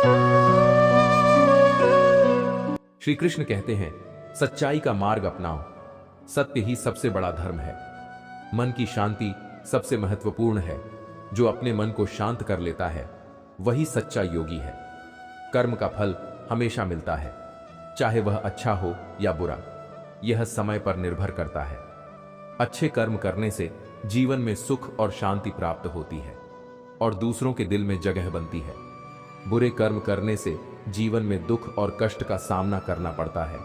श्री कृष्ण कहते हैं, सच्चाई का मार्ग अपनाओ, सत्य ही सबसे बड़ा धर्म है। मन की शांति सबसे महत्वपूर्ण है। जो अपने मन को शांत कर लेता है वही सच्चा योगी है। कर्म का फल हमेशा मिलता है, चाहे वह अच्छा हो या बुरा, यह समय पर निर्भर करता है। अच्छे कर्म करने से जीवन में सुख और शांति प्राप्त होती है और दूसरों के दिल में जगह बनती है। बुरे कर्म करने से जीवन में दुख और कष्ट का सामना करना पड़ता है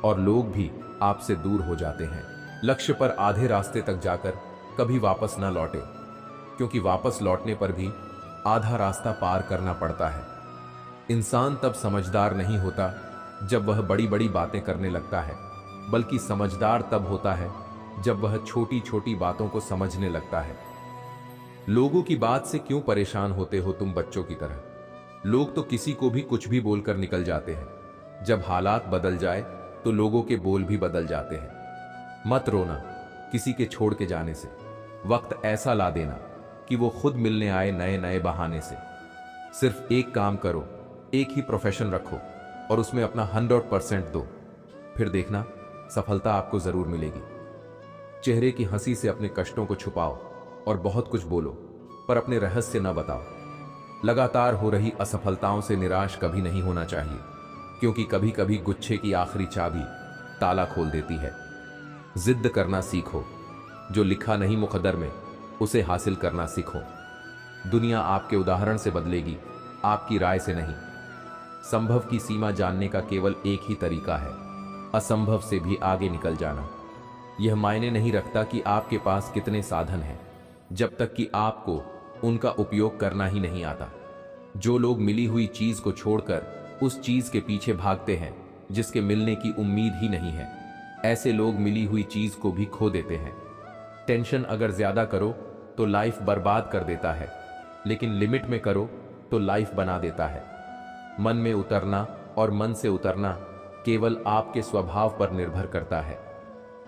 और लोग भी आपसे दूर हो जाते हैं। लक्ष्य पर आधे रास्ते तक जाकर कभी वापस न लौटे, क्योंकि वापस लौटने पर भी आधा रास्ता पार करना पड़ता है। इंसान तब समझदार नहीं होता जब वह बड़ी बड़ी बातें करने लगता है, बल्कि समझदार तब होता है जब वह छोटी छोटी बातों को समझने लगता है। लोगों की बात से क्यों परेशान होते हो तुम बच्चों की तरह? लोग तो किसी को भी कुछ भी बोलकर निकल जाते हैं। जब हालात बदल जाए तो लोगों के बोल भी बदल जाते हैं। मत रोना किसी के छोड़ के जाने से। वक्त ऐसा ला देना कि वो खुद मिलने आए नए नए बहाने से। सिर्फ एक काम करो, एक ही प्रोफेशन रखो और उसमें अपना 100% दो, फिर देखना सफलता आपको जरूर मिलेगी। चेहरे की हंसी से अपने कष्टों को छुपाओ और बहुत कुछ बोलो, पर अपने रहस्य न बताओ। लगातार हो रही असफलताओं से निराश कभी नहीं होना चाहिए, क्योंकि कभी कभी गुच्छे की आखिरी चाबी ताला खोल देती है। जिद करना सीखो, जो लिखा नहीं मुकद्दर में उसे हासिल करना सीखो। दुनिया आपके उदाहरण से बदलेगी, आपकी राय से नहीं। संभव की सीमा जानने का केवल एक ही तरीका है, असंभव से भी आगे निकल जाना। यह मायने नहीं रखता कि आपके पास कितने साधन हैं, जब तक कि आपको उनका उपयोग करना ही नहीं आता। जो लोग मिली हुई चीज को छोड़कर उस चीज के पीछे भागते हैं जिसके मिलने की उम्मीद ही नहीं है, ऐसे लोग मिली हुई चीज को भी खो देते हैं। टेंशन अगर ज्यादा करो तो लाइफ बर्बाद कर देता है, लेकिन लिमिट में करो तो लाइफ बना देता है। मन में उतरना और मन से उतरना केवल आपके स्वभाव पर निर्भर करता है।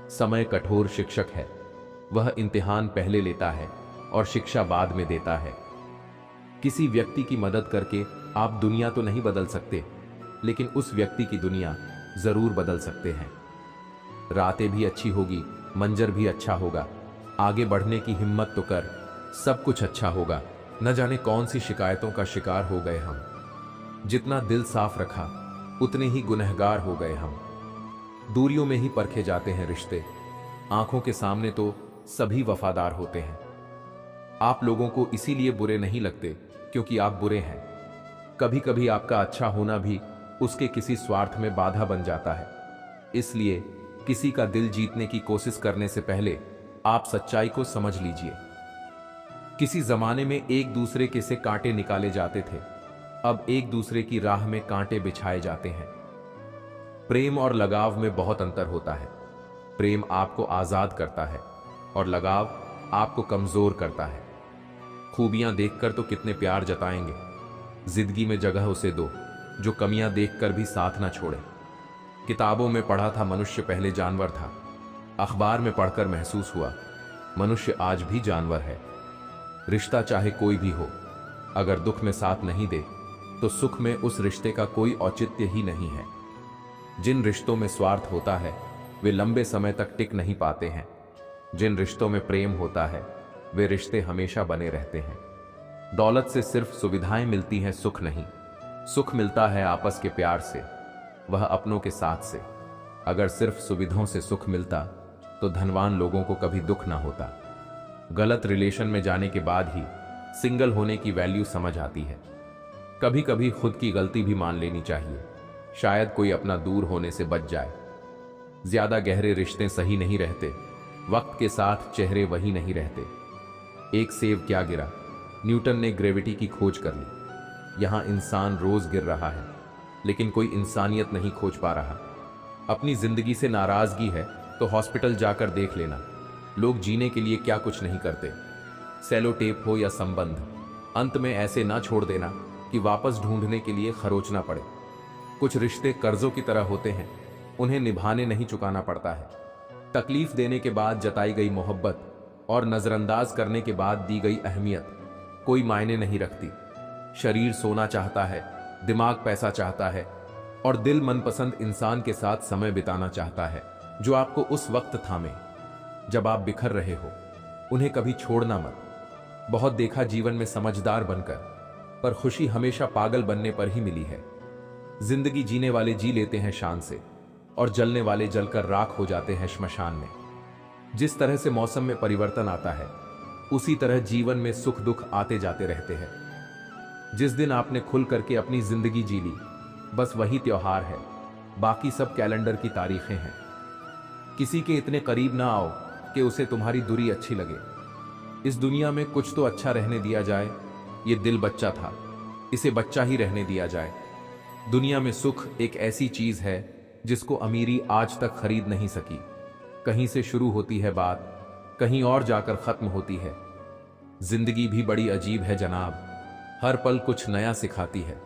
समय कठोर शिक्षक है, वह इम्तिहान पहले लेता है और शिक्षा बाद में देता है। किसी व्यक्ति की मदद करके आप दुनिया तो नहीं बदल सकते, लेकिन उस व्यक्ति की दुनिया जरूर बदल सकते हैं। रातें भी अच्छी होगी, मंजर भी अच्छा होगा। आगे बढ़ने की हिम्मत तो कर, सब कुछ अच्छा होगा। न जाने कौन सी शिकायतों का शिकार हो गए हम। जितना दिल साफ रखा उतने ही गुनहगार हो गए हम। दूरियों में ही परखे जाते हैं रिश्ते, आंखों के सामने तो सभी वफादार होते हैं। आप लोगों को इसीलिए बुरे नहीं लगते क्योंकि आप बुरे हैं। कभी कभी आपका अच्छा होना भी उसके किसी स्वार्थ में बाधा बन जाता है। इसलिए किसी का दिल जीतने की कोशिश करने से पहले आप सच्चाई को समझ लीजिए। किसी जमाने में एक दूसरे के से कांटे निकाले जाते थे, अब एक दूसरे की राह में कांटे बिछाए जाते हैं। प्रेम और लगाव में बहुत अंतर होता है। प्रेम आपको आजाद करता है और लगाव आपको कमजोर करता है। खूबियां देखकर तो कितने प्यार जताएंगे, जिंदगी में जगह उसे दो जो कमियां देखकर भी साथ ना छोड़े। किताबों में पढ़ा था मनुष्य पहले जानवर था, अखबार में पढ़कर महसूस हुआ मनुष्य आज भी जानवर है। रिश्ता चाहे कोई भी हो, अगर दुख में साथ नहीं दे तो सुख में उस रिश्ते का कोई औचित्य ही नहीं है। जिन रिश्तों में स्वार्थ होता है वे लंबे समय तक टिक नहीं पाते हैं। जिन रिश्तों में प्रेम होता है वे रिश्ते हमेशा बने रहते हैं। दौलत से सिर्फ सुविधाएं मिलती हैं, सुख नहीं। सुख मिलता है आपस के प्यार से, वह अपनों के साथ से। अगर सिर्फ सुविधाओं से सुख मिलता तो धनवान लोगों को कभी दुख ना होता। गलत रिलेशन में जाने के बाद ही सिंगल होने की वैल्यू समझ आती है। कभी कभी खुद की गलती भी मान लेनी चाहिए, शायद कोई अपना दूर होने से बच जाए। ज्यादा गहरे रिश्ते सही नहीं रहते, वक्त के साथ चेहरे वही नहीं रहते। एक सेब क्या गिरा, न्यूटन ने ग्रेविटी की खोज कर ली। यहां इंसान रोज गिर रहा है, लेकिन कोई इंसानियत नहीं खोज पा रहा। अपनी जिंदगी से नाराजगी है तो हॉस्पिटल जाकर देख लेना। लोग जीने के लिए क्या कुछ नहीं करते। सेलो टेप हो या संबंध, अंत में ऐसे ना छोड़ देना कि वापस ढूंढने के लिए खरोचना पड़े। कुछ रिश्ते कर्जों की तरह होते हैं, उन्हें निभाने नहीं चुकाना पड़ता है। तकलीफ देने के बाद जताई गई मोहब्बत और नजरअंदाज करने के बाद दी गई अहमियत कोई मायने नहीं रखती। शरीर सोना चाहता है, दिमाग पैसा चाहता है और दिल मनपसंद इंसान के साथ समय बिताना चाहता है जो आपको उस वक्त थामे जब आप बिखर रहे हो। उन्हें कभी छोड़ना मत। बहुत देखा जीवन में समझदार बनकर, पर खुशी हमेशा पागल बनने पर ही मिली है। जिंदगी जीने वाले जी लेते हैं शान से और जलने वाले जलकर राख हो जाते हैं श्मशान में। जिस तरह से मौसम में परिवर्तन आता है, उसी तरह जीवन में सुख दुख आते जाते रहते हैं। जिस दिन आपने खुल करके अपनी जिंदगी जी ली, बस वही त्योहार है, बाकी सब कैलेंडर की तारीखें हैं। किसी के इतने करीब ना आओ कि उसे तुम्हारी दूरी अच्छी लगे। इस दुनिया में कुछ तो अच्छा रहने दिया जाए। ये दिल बच्चा था, इसे बच्चा ही रहने दिया जाए। दुनिया में सुख एक ऐसी चीज है जिसको अमीरी आज तक खरीद नहीं सकी। कहीं से शुरू होती है बात, कहीं और जाकर खत्म होती है। जिंदगी भी बड़ी अजीब है जनाब, हर पल कुछ नया सिखाती है।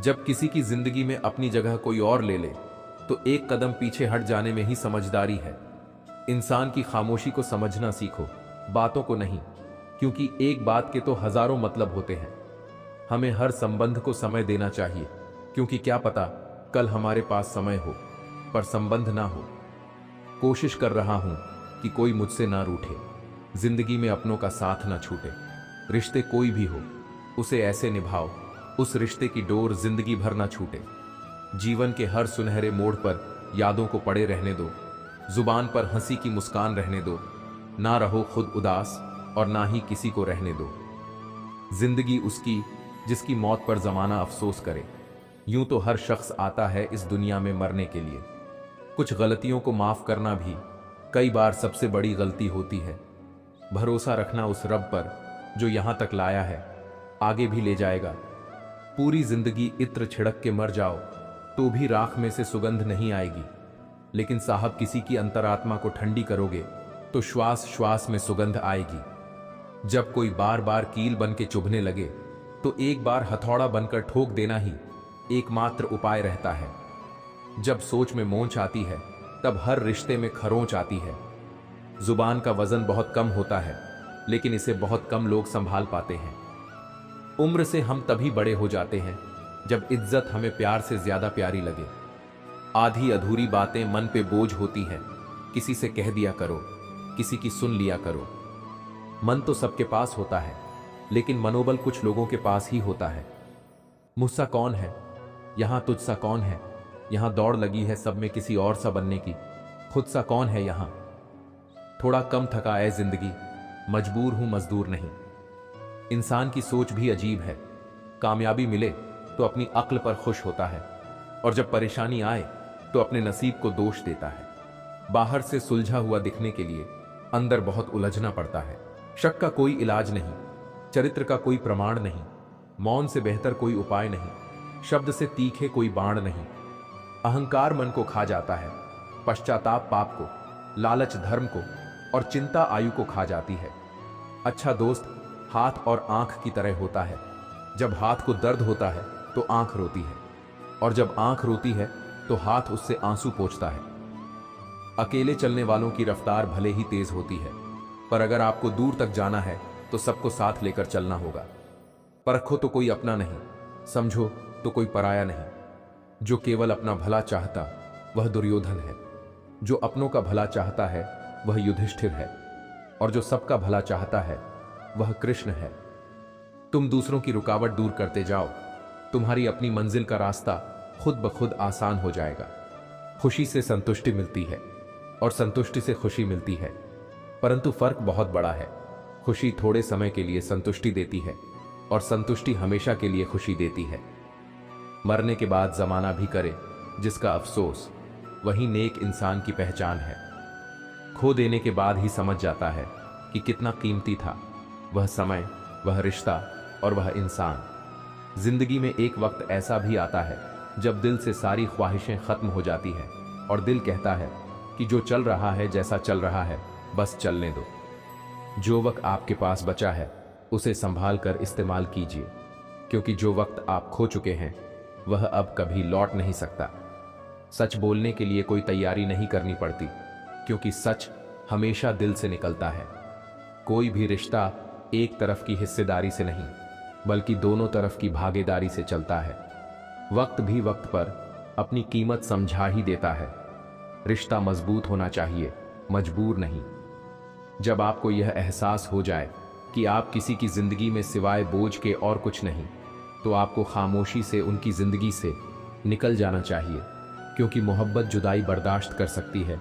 जब किसी की जिंदगी में अपनी जगह कोई और ले ले, तो एक कदम पीछे हट जाने में ही समझदारी है। इंसान की खामोशी को समझना सीखो, बातों को नहीं, क्योंकि एक बात के तो हजारों मतलब होते हैं। हमें हर संबंध को समय देना चाहिए, क्योंकि क्या पता कल हमारे पास समय हो पर संबंध ना हो। कोशिश कर रहा हूं कि कोई मुझसे ना रूठे, जिंदगी में अपनों का साथ ना छूटे। रिश्ते कोई भी हो, उसे ऐसे निभाओ उस रिश्ते की डोर जिंदगी भर ना छूटे। जीवन के हर सुनहरे मोड़ पर यादों को पड़े रहने दो, जुबान पर हंसी की मुस्कान रहने दो। ना रहो खुद उदास और ना ही किसी को रहने दो। जिंदगी उसकी जिसकी मौत पर जमाना अफसोस करे। यूं तो हर शख्स आता है इस दुनिया में मरने के लिए। कुछ गलतियों को माफ करना भी कई बार सबसे बड़ी गलती होती है। भरोसा रखना उस रब पर जो यहां तक लाया है, आगे भी ले जाएगा। पूरी जिंदगी इत्र छिड़क के मर जाओ तो भी राख में से सुगंध नहीं आएगी, लेकिन साहब किसी की अंतरात्मा को ठंडी करोगे तो श्वास श्वास में सुगंध आएगी। जब कोई बार बार कील बन के चुभने लगे, तो एक बार हथौड़ा बनकर ठोक देना ही एकमात्र उपाय रहता है। जब सोच में मोच आती है, तब हर रिश्ते में खरोंच आती है। जुबान का वजन बहुत कम होता है, लेकिन इसे बहुत कम लोग संभाल पाते हैं। उम्र से हम तभी बड़े हो जाते हैं जब इज्जत हमें प्यार से ज्यादा प्यारी लगे। आधी अधूरी बातें मन पे बोझ होती हैं, किसी से कह दिया करो, किसी की सुन लिया करो। मन तो सबके पास होता है, लेकिन मनोबल कुछ लोगों के पास ही होता है। मुझसा कौन है यहां, तुझसा कौन है यहां, दौड़ लगी है सब में किसी और सा बनने की। खुद सा कौन है यहां, थोड़ा कम थका है जिंदगी, मजबूर हूं मजदूर नहीं। इंसान की सोच भी अजीब है। कामयाबी मिले तो अपनी अक्ल पर खुश होता है, और जब परेशानी आए तो अपने नसीब को दोष देता है। बाहर से सुलझा हुआ दिखने के लिए अंदर बहुत उलझना पड़ता है। शक का कोई इलाज नहीं, चरित्र का कोई प्रमाण नहीं, मौन से बेहतर कोई उपाय नहीं, शब्द से तीखे कोई बाण नहीं। अहंकार मन को खा जाता है, पश्चाताप पाप को, लालच धर्म को, और चिंता आयु को खा जाती है। अच्छा दोस्त हाथ और आंख की तरह होता है। जब हाथ को दर्द होता है तो आंख रोती है, और जब आंख रोती है तो हाथ उससे आंसू पोंछता है। अकेले चलने वालों की रफ्तार भले ही तेज होती है, पर अगर आपको दूर तक जाना है तो सबको साथ लेकर चलना होगा। परखो तो कोई अपना नहीं, समझो तो कोई पराया नहीं। जो केवल अपना भला चाहता वह दुर्योधन है, जो अपनों का भला चाहता है वह युधिष्ठिर है, और जो सबका भला चाहता है वह कृष्ण है। तुम दूसरों की रुकावट दूर करते जाओ, तुम्हारी अपनी मंजिल का रास्ता खुद ब खुद आसान हो जाएगा। खुशी से संतुष्टि मिलती है और संतुष्टि से खुशी मिलती है, परंतु फर्क बहुत बड़ा है। खुशी थोड़े समय के लिए संतुष्टि देती है और संतुष्टि हमेशा के लिए खुशी देती है। मरने के बाद जमाना भी करे जिसका अफसोस, वही नेक इंसान की पहचान है। खो देने के बाद ही समझ जाता है कि कितना कीमती था वह समय, वह रिश्ता और वह इंसान। जिंदगी में एक वक्त ऐसा भी आता है जब दिल से सारी ख्वाहिशें खत्म हो जाती है और दिल कहता है कि जो चल रहा है, जैसा चल रहा है, बस चलने दो। जो वक्त आपके पास बचा है उसे संभाल कर इस्तेमाल कीजिए, क्योंकि जो वक्त आप खो चुके हैं वह अब कभी लौट नहीं सकता। सच बोलने के लिए कोई तैयारी नहीं करनी पड़ती, क्योंकि सच हमेशा दिल से निकलता है। कोई भी रिश्ता एक तरफ की हिस्सेदारी से नहीं, बल्कि दोनों तरफ की भागीदारी से चलता है। वक्त भी वक्त पर अपनी कीमत समझा ही देता है। रिश्ता मजबूत होना चाहिए, मजबूर नहीं। जब आपको यह एहसास हो जाए कि आप किसी की जिंदगी में सिवाय बोझ के और कुछ नहीं, तो आपको खामोशी से उनकी जिंदगी से निकल जाना चाहिए, क्योंकि मोहब्बत जुदाई बर्दाश्त कर सकती है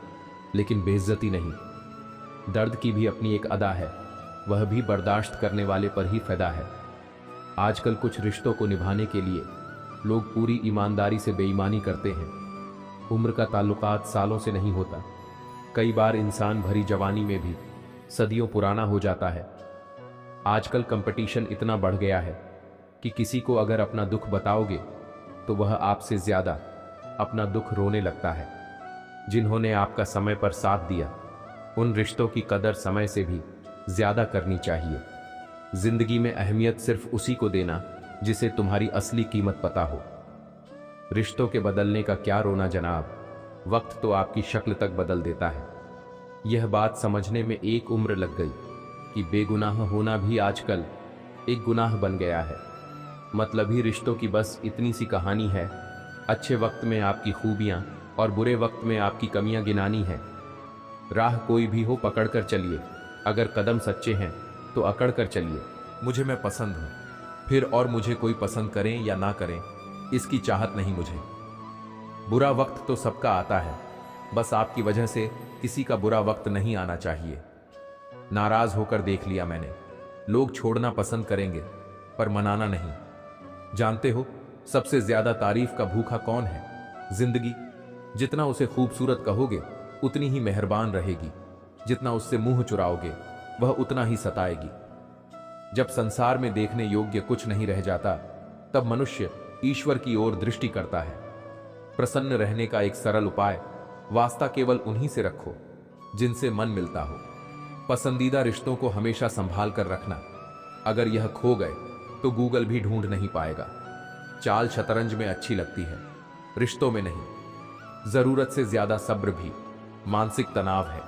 लेकिन बेइज्जती नहीं। दर्द की भी अपनी एक अदा है, वह भी बर्दाश्त करने वाले पर ही फ़ायदा है। आजकल कुछ रिश्तों को निभाने के लिए लोग पूरी ईमानदारी से बेईमानी करते हैं। उम्र का ताल्लुकात सालों से नहीं होता। कई बार इंसान भरी जवानी में भी सदियों पुराना हो जाता है। आजकल कंपटीशन इतना बढ़ गया है कि किसी को अगर अपना दुख बताओगे तो वह आपसे ज़्यादा अपना दुख रोने लगता है। जिन्होंने आपका समय पर साथ दिया, उन रिश्तों की कदर समय से भी ज़्यादा करनी चाहिए। जिंदगी में अहमियत सिर्फ उसी को देना जिसे तुम्हारी असली कीमत पता हो। रिश्तों के बदलने का क्या रोना जनाब, वक्त तो आपकी शक्ल तक बदल देता है। यह बात समझने में एक उम्र लग गई कि बेगुनाह होना भी आजकल एक गुनाह बन गया है। मतलबी रिश्तों की बस इतनी सी कहानी है। अच्छे वक्त में आपकी खूबियां और बुरे वक्त में आपकी कमियां गिनानी है। राह कोई भी हो पकड़ कर चलिए, अगर कदम सच्चे हैं तो अकड़ कर चलिए। मुझे मैं पसंद हूं, फिर और मुझे कोई पसंद करें या ना करें इसकी चाहत नहीं मुझे। बुरा वक्त तो सबका आता है, बस आपकी वजह से किसी का बुरा वक्त नहीं आना चाहिए। नाराज होकर देख लिया मैंने, लोग छोड़ना पसंद करेंगे पर मनाना नहीं। जानते हो सबसे ज्यादा तारीफ का भूखा कौन है? जिंदगी। जितना उसे खूबसूरत कहोगे उतनी ही मेहरबान रहेगी, जितना उससे मुंह चुराओगे वह उतना ही सताएगी। जब संसार में देखने योग्य कुछ नहीं रह जाता, तब मनुष्य ईश्वर की ओर दृष्टि करता है। प्रसन्न रहने का एक सरल उपाय, वास्ता केवल उन्हीं से रखो जिनसे मन मिलता हो। पसंदीदा रिश्तों को हमेशा संभाल कर रखना, अगर यह खो गए तो गूगल भी ढूंढ नहीं पाएगा। चाल शतरंज में अच्छी लगती है, रिश्तों में नहीं। जरूरत से ज्यादा सब्र भी मानसिक तनाव है।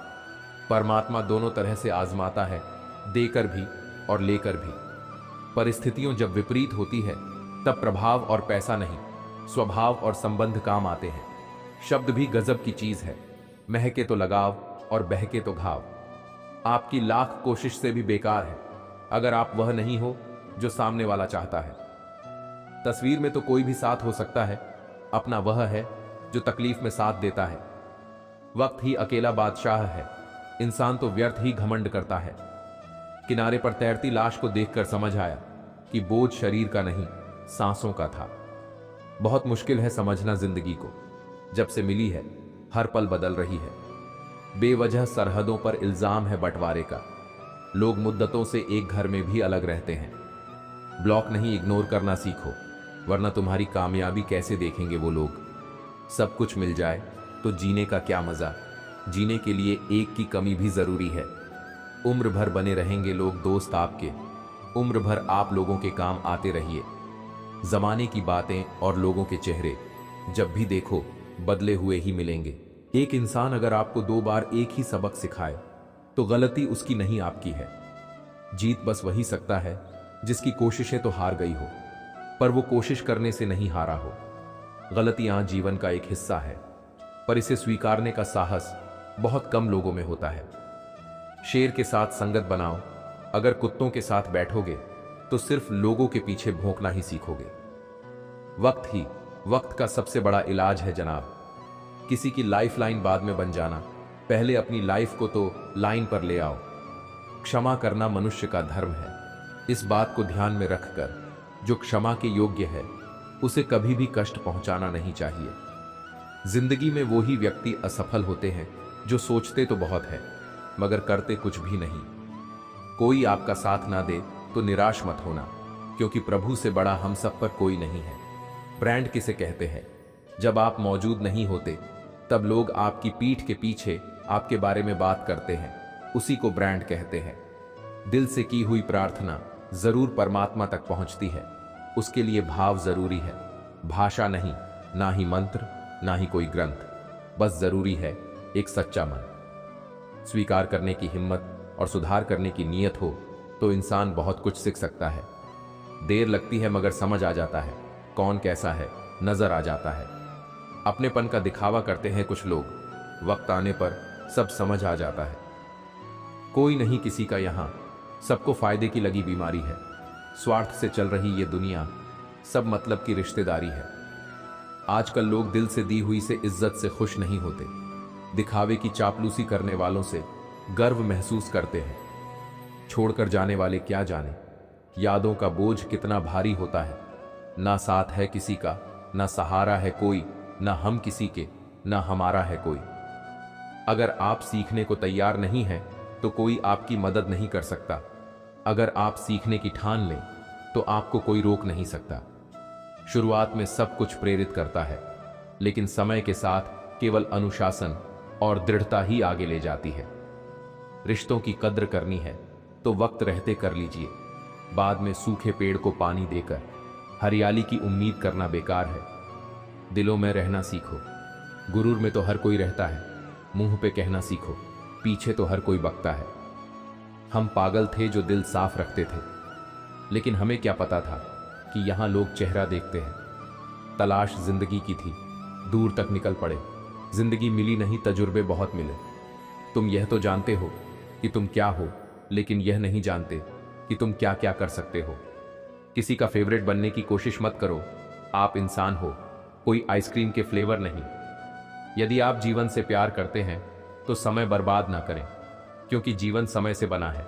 परमात्मा दोनों तरह से आजमाता है, देकर भी और लेकर भी। परिस्थितियों जब विपरीत होती है तब प्रभाव और पैसा नहीं, स्वभाव और संबंध काम आते हैं। शब्द भी गजब की चीज है, महके तो लगाव और बहके तो घाव। आपकी लाख कोशिश से भी बेकार है अगर आप वह नहीं हो जो सामने वाला चाहता है। तस्वीर में तो कोई भी साथ हो सकता है, अपना वह है जो तकलीफ में साथ देता है। वक्त ही अकेला बादशाह है, इंसान तो व्यर्थ ही घमंड करता है। किनारे पर तैरती लाश को देखकर समझ आया कि बोझ शरीर का नहीं, सांसों का था। बहुत मुश्किल है समझना जिंदगी को, जब से मिली है हर पल बदल रही है। बेवजह सरहदों पर इल्जाम है बंटवारे का। लोग मुद्दतों से एक घर में भी अलग रहते हैं। ब्लॉक नहीं, इग्नोर करना सीखो, वरना तुम्हारी कामयाबी कैसे देखेंगे वो लोग। सब कुछ मिल जाए तो जीने का क्या मजा। जीने के लिए एक की कमी भी जरूरी है। उम्र भर बने रहेंगे लोग दोस्त आपके, उम्र भर आप लोगों के काम आते रहिए। जमाने की बातें और लोगों के चेहरे जब भी देखो बदले हुए ही मिलेंगे। एक इंसान अगर आपको 2 बार एक ही सबक सिखाए तो गलती उसकी नहीं, आपकी है। जीत बस वही सकता है जिसकी कोशिशें तो हार गई हो, पर वो कोशिश करने से नहीं हारा हो। गलतियां जीवन का एक हिस्सा है, पर इसे स्वीकारने का साहस बहुत कम लोगों में होता है। शेर के साथ संगत बनाओ, अगर कुत्तों के साथ बैठोगे तो सिर्फ लोगों के पीछे भौंकना ही सीखोगे। वक्त ही वक्त का सबसे बड़ा इलाज है जनाब। किसी की लाइफ लाइन बाद में बन जाना, पहले अपनी लाइफ को तो लाइन पर ले आओ। क्षमा करना मनुष्य का धर्म है। इस बात को ध्यान में रखकर जो क्षमा के योग्य है उसे कभी भी कष्ट पहुंचाना नहीं चाहिए। जिंदगी में वो ही व्यक्ति असफल होते हैं जो सोचते तो बहुत है मगर करते कुछ भी नहीं। कोई आपका साथ ना दे तो निराश मत होना, क्योंकि प्रभु से बड़ा हम सब पर कोई नहीं है। ब्रांड किसे कहते हैं? जब आप मौजूद नहीं होते तब लोग आपकी पीठ के पीछे आपके बारे में बात करते हैं, उसी को ब्रांड कहते हैं। दिल से की हुई प्रार्थना जरूर परमात्मा तक पहुंचती है, उसके लिए भाव जरूरी है, भाषा नहीं, ना ही मंत्र, ना ही कोई ग्रंथ। बस जरूरी है एक सच्चा मन। स्वीकार करने की हिम्मत और सुधार करने की नीयत हो तो इंसान बहुत कुछ सीख सकता है। देर लगती है मगर समझ आ जाता है कौन कैसा है नजर आ जाता है। अपनेपन का दिखावा करते हैं कुछ लोग, वक्त आने पर सब समझ आ जाता है। कोई नहीं किसी का यहां, सबको फायदे की लगी बीमारी है। स्वार्थ से चल रही ये दुनिया, सब मतलब की रिश्तेदारी है। आजकल लोग दिल से दी हुई से इज्जत से खुश नहीं होते, दिखावे की चापलूसी करने वालों से गर्व महसूस करते हैं। छोड़कर जाने वाले क्या जाने, यादों का बोझ कितना भारी होता है। ना साथ है किसी का, ना सहारा है कोई, ना हम किसी के, ना हमारा है कोई। अगर आप सीखने को तैयार नहीं हैं तो कोई आपकी मदद नहीं कर सकता। अगर आप सीखने की ठान लें तो आपको कोई रोक नहीं सकता। शुरुआत में सब कुछ प्रेरित करता है, लेकिन समय के साथ केवल अनुशासन और दृढ़ता ही आगे ले जाती है। रिश्तों की कद्र करनी है तो वक्त रहते कर लीजिए। बाद में सूखे पेड़ को पानी देकर हरियाली की उम्मीद करना बेकार है। दिलों में रहना सीखो। गुरूर में तो हर कोई रहता है, मुंह पे कहना सीखो, पीछे तो हर कोई बकता है। हम पागल थे जो दिल साफ रखते थे, लेकिन हमें क्या पता था कि यहां लोग चेहरा देखते हैं। तलाश जिंदगी की थी, दूर तक निकल पड़े। जिंदगी मिली नहीं, तजुर्बे बहुत मिले। तुम यह तो जानते हो कि तुम क्या हो, लेकिन यह नहीं जानते कि तुम क्या क्या कर सकते हो। किसी का फेवरेट बनने की कोशिश मत करो, आप इंसान हो, कोई आइसक्रीम के फ्लेवर नहीं। यदि आप जीवन से प्यार करते हैं तो समय बर्बाद ना करें, क्योंकि जीवन समय से बना है।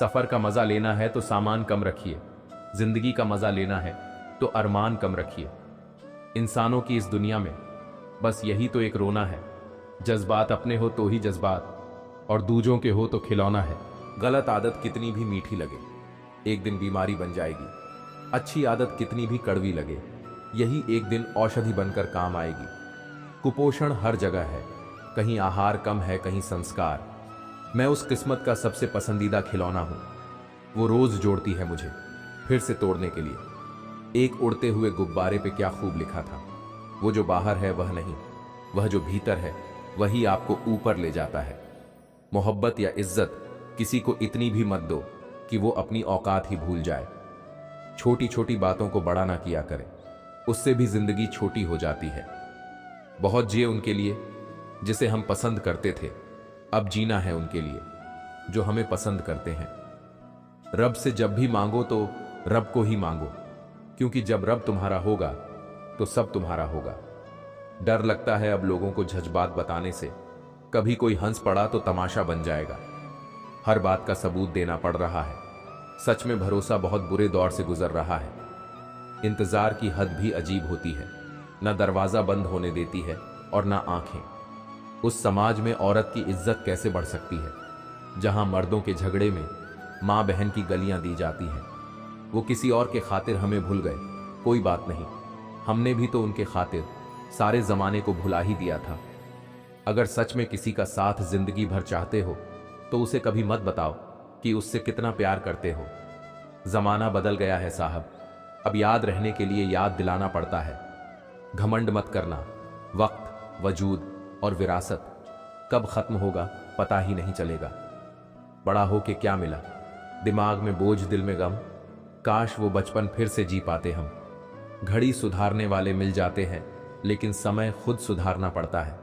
सफर का मजा लेना है तो सामान कम रखिए, जिंदगी का मजा लेना है तो अरमान कम रखिए। इंसानों की इस दुनिया में बस यही तो एक रोना है, जज्बात अपने हो तो ही जज्बात, और दूजों के हो तो खिलौना है। गलत आदत कितनी भी मीठी लगे, एक दिन बीमारी बन जाएगी। अच्छी आदत कितनी भी कड़वी लगे, यही एक दिन औषधि बनकर काम आएगी। कुपोषण हर जगह है, कहीं आहार कम है, कहीं संस्कार। मैं उस किस्मत का सबसे पसंदीदा खिलौना हूं, वो रोज जोड़ती है मुझे फिर से तोड़ने के लिए। एक उड़ते हुए गुब्बारे पे क्या खूब लिखा था, वो जो बाहर है वह नहीं, वह जो भीतर है वही आपको ऊपर ले जाता है। मोहब्बत या इज्जत किसी को इतनी भी मत दो कि वो अपनी औकात ही भूल जाए। छोटी छोटी बातों को बड़ा ना किया करें, उससे भी जिंदगी छोटी हो जाती है। बहुत जिए उनके लिए जिसे हम पसंद करते थे, अब जीना है उनके लिए जो हमें पसंद करते हैं। रब से जब भी मांगो तो रब को ही मांगो, क्योंकि जब रब तुम्हारा होगा तो सब तुम्हारा होगा। डर लगता है अब लोगों को जज्बात बताने से, कभी कोई हंस पड़ा तो तमाशा बन जाएगा। हर बात का सबूत देना पड़ रहा है। सच में भरोसा बहुत बुरे दौर से गुजर रहा है। इंतजार की हद भी अजीब होती है, ना दरवाजा बंद होने देती है और ना आंखें। उस समाज में औरत की इज्जत कैसे बढ़ सकती है जहां मर्दों के झगड़े में मां बहन की गलियां दी जाती हैं। वो किसी और के खातिर हमें भूल गए, कोई बात नहीं, हमने भी तो उनके खातिर सारे जमाने को भुला ही दिया था। अगर सच में किसी का साथ जिंदगी भर चाहते हो तो उसे कभी मत बताओ कि उससे कितना प्यार करते हो। जमाना बदल गया है साहब, अब याद रहने के लिए याद दिलाना पड़ता है। घमंड मत करना, वक्त, वजूद और विरासत कब खत्म होगा पता ही नहीं चलेगा। बड़ा हो के क्या मिला, दिमाग में बोझ, दिल में गम, काश वो बचपन फिर से जी पाते हम। घड़ी सुधारने वाले मिल जाते हैं, लेकिन समय खुद सुधारना पड़ता है।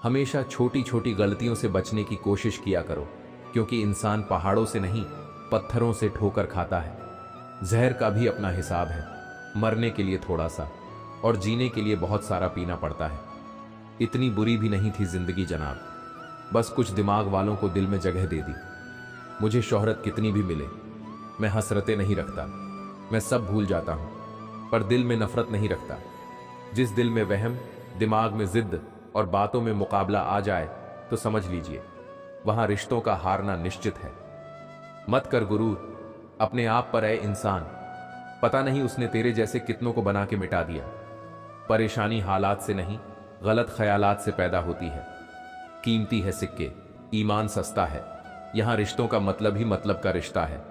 हमेशा छोटी छोटी गलतियों से बचने की कोशिश किया करो, क्योंकि इंसान पहाड़ों से नहीं पत्थरों से ठोकर खाता है। जहर का भी अपना हिसाब है, मरने के लिए थोड़ा सा और जीने के लिए बहुत सारा पीना पड़ता है। इतनी बुरी भी नहीं थी जिंदगी जनाब, बस कुछ दिमाग वालों को दिल में जगह दे दी। मुझे शोहरत कितनी भी मिले, मैं हसरतें नहीं रखता, मैं सब भूल जाता हूं, पर दिल में नफरत नहीं रखता। जिस दिल में वहम, दिमाग में जिद और बातों में मुकाबला आ जाए तो समझ लीजिए वहां रिश्तों का हारना निश्चित है। मत कर गुरूर, अपने आप पर है इंसान, पता नहीं उसने तेरे जैसे कितनों को बना के मिटा दिया। परेशानी हालात से नहीं, गलत ख्यालात से पैदा होती है। कीमती है सिक्के, ईमान सस्ता है, यहां रिश्तों का मतलब ही मतलब का रिश्ता है।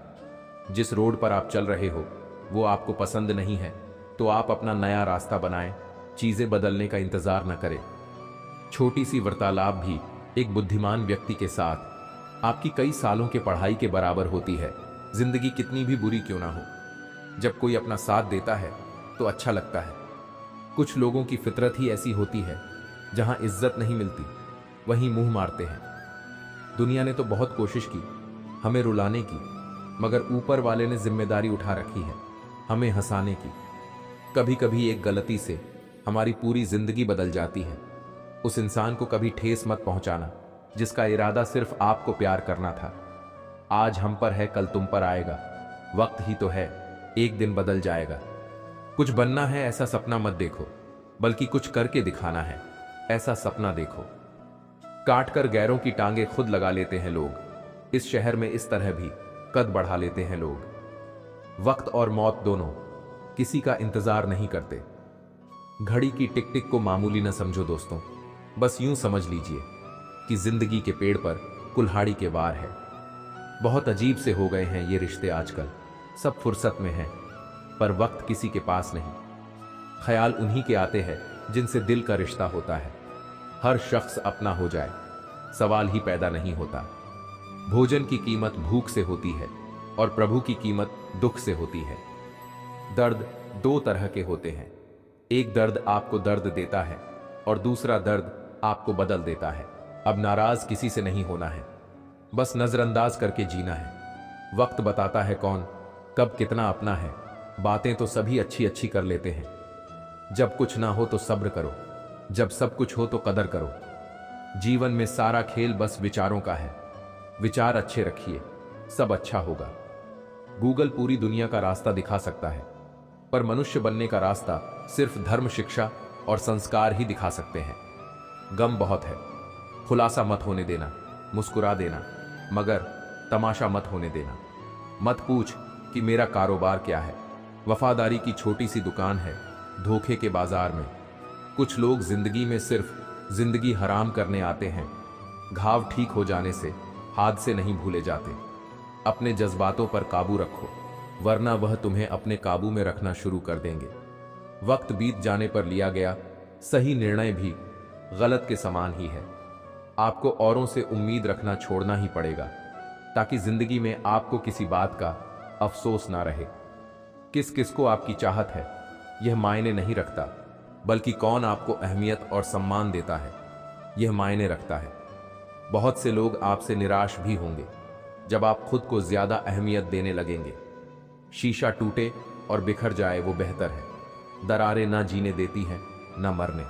जिस रोड पर आप चल रहे हो वो आपको पसंद नहीं है तो आप अपना नया रास्ता बनाएं, चीजें बदलने का इंतजार न करें। छोटी सी वार्तालाप भी एक बुद्धिमान व्यक्ति के साथ आपकी कई सालों के पढ़ाई के बराबर होती है, जिंदगी कितनी भी बुरी क्यों ना हो। जब कोई अपना साथ देता है तो अच्छा लगता है। कुछ लोगों की फितरत ही ऐसी होती है, जहां इज्जत नहीं मिलती वहीं मुंह मारते हैं। दुनिया ने तो बहुत कोशिश की हमें रुलाने की, मगर ऊपर वाले ने जिम्मेदारी उठा रखी है हमें हंसाने की। कभी कभी एक गलती से हमारी पूरी जिंदगी बदल जाती है। उस इंसान को कभी ठेस मत पहुंचाना जिसका इरादा सिर्फ आपको प्यार करना था। आज हम पर है, कल तुम पर आएगा। वक्त ही तो है, एक दिन बदल जाएगा। कुछ बनना है ऐसा सपना मत देखो, बल्कि कुछ करके दिखाना है ऐसा सपना देखो। काट कर गैरों की टांगे खुद लगा लेते हैं लोग। इस शहर में इस तरह भी कद बढ़ा लेते हैं लोग। वक्त और मौत दोनों किसी का इंतजार नहीं करते। घड़ी की टिक टिक को मामूली न समझो दोस्तों, बस यूं समझ लीजिए कि जिंदगी के पेड़ पर कुल्हाड़ी के वार है। बहुत अजीब से हो गए हैं ये रिश्ते आजकल, सब फुर्सत में हैं पर वक्त किसी के पास नहीं। ख्याल उन्हीं के आते हैं जिनसे दिल का रिश्ता होता है। हर शख्स अपना हो जाए सवाल ही पैदा नहीं होता। भोजन की कीमत भूख से होती है और प्रभु की कीमत दुख से होती है। दर्द दो तरह के होते हैं, एक दर्द आपको दर्द देता है और दूसरा दर्द आपको बदल देता है। अब नाराज किसी से नहीं होना है, बस नजरअंदाज करके जीना है। वक्त बताता है कौन कब कितना अपना है। बातें तो सभी अच्छी अच्छी कर लेते हैं। जब कुछ ना हो तो सब्र करो, जब सब कुछ हो तो कदर करो। जीवन में सारा खेल बस विचारों का है। विचार अच्छे रखिए, सब अच्छा होगा। गूगल पूरी दुनिया का रास्ता दिखा सकता है, पर मनुष्य बनने का रास्ता सिर्फ धर्म, शिक्षा और संस्कार ही दिखा सकते हैं। गम बहुत है, खुलासा मत होने देना। मुस्कुरा देना, मगर तमाशा मत होने देना। मत पूछ कि मेरा कारोबार क्या है, वफादारी की छोटी सी दुकान है धोखे के बाजार में। कुछ लोग जिंदगी में सिर्फ जिंदगी हराम करने आते हैं। घाव ठीक हो जाने से हादसे नहीं भूले जाते। अपने जज्बातों पर काबू रखो, वरना वह तुम्हें अपने काबू में रखना शुरू कर देंगे। वक्त बीत जाने पर लिया गया सही निर्णय भी गलत के समान ही है। आपको औरों से उम्मीद रखना छोड़ना ही पड़ेगा, ताकि जिंदगी में आपको किसी बात का अफसोस ना रहे। किस किस को आपकी चाहत है यह मायने नहीं रखता, बल्कि कौन आपको अहमियत और सम्मान देता है यह मायने रखता है। बहुत से लोग आपसे निराश भी होंगे जब आप खुद को ज्यादा अहमियत देने लगेंगे। शीशा टूटे और बिखर जाए वो बेहतर है। दरारें ना जीने देती हैं ना मरने।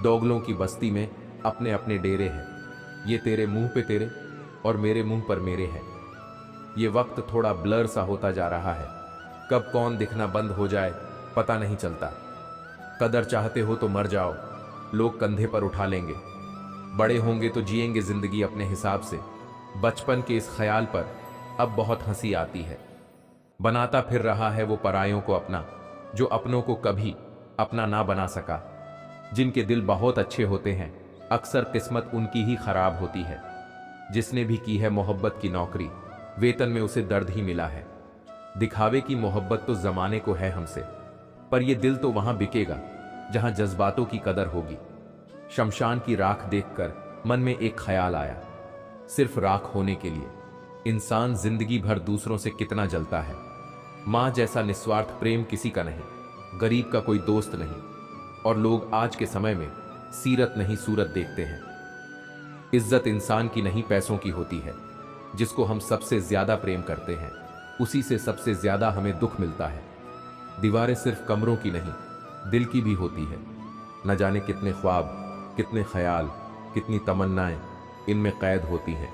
दोगलों की बस्ती में अपने अपने डेरे हैं। ये तेरे मुंह पे तेरे और मेरे मुंह पर मेरे हैं। ये वक्त थोड़ा ब्लर सा होता जा रहा है। कब कौन दिखना बंद हो जाए पता नहीं चलता। कदर चाहते हो तो मर जाओ, लोग कंधे पर उठा लेंगे। बड़े होंगे तो जिएंगे जिंदगी अपने हिसाब से। बचपन के इस ख्याल पर अब बहुत हंसी आती है। बनाता फिर रहा है वो परायों को अपना, जो अपनों को कभी अपना ना बना सका। जिनके दिल बहुत अच्छे होते हैं अक्सर किस्मत उनकी ही खराब होती है। जिसने भी की है मोहब्बत की नौकरी, वेतन में उसे दर्द ही मिला है। दिखावे की मोहब्बत तो जमाने को है हमसे, पर यह दिल तो वहां बिकेगा जहां जज्बातों की कदर होगी। शमशान की राख देखकर मन में एक ख्याल आया, सिर्फ राख होने के लिए इंसान जिंदगी भर दूसरों से कितना जलता है। मां जैसा निस्वार्थ प्रेम किसी का नहीं, गरीब का कोई दोस्त नहीं। और लोग आज के समय में सीरत नहीं सूरत देखते हैं। इज्जत इंसान की नहीं पैसों की होती है। जिसको हम सबसे ज्यादा प्रेम करते हैं उसी से सबसे ज्यादा हमें दुख मिलता है। दीवारें सिर्फ कमरों की नहीं दिल की भी होती है। न जाने कितने ख्वाब, कितने ख्याल, कितनी तमन्नाएं इनमें कैद होती हैं।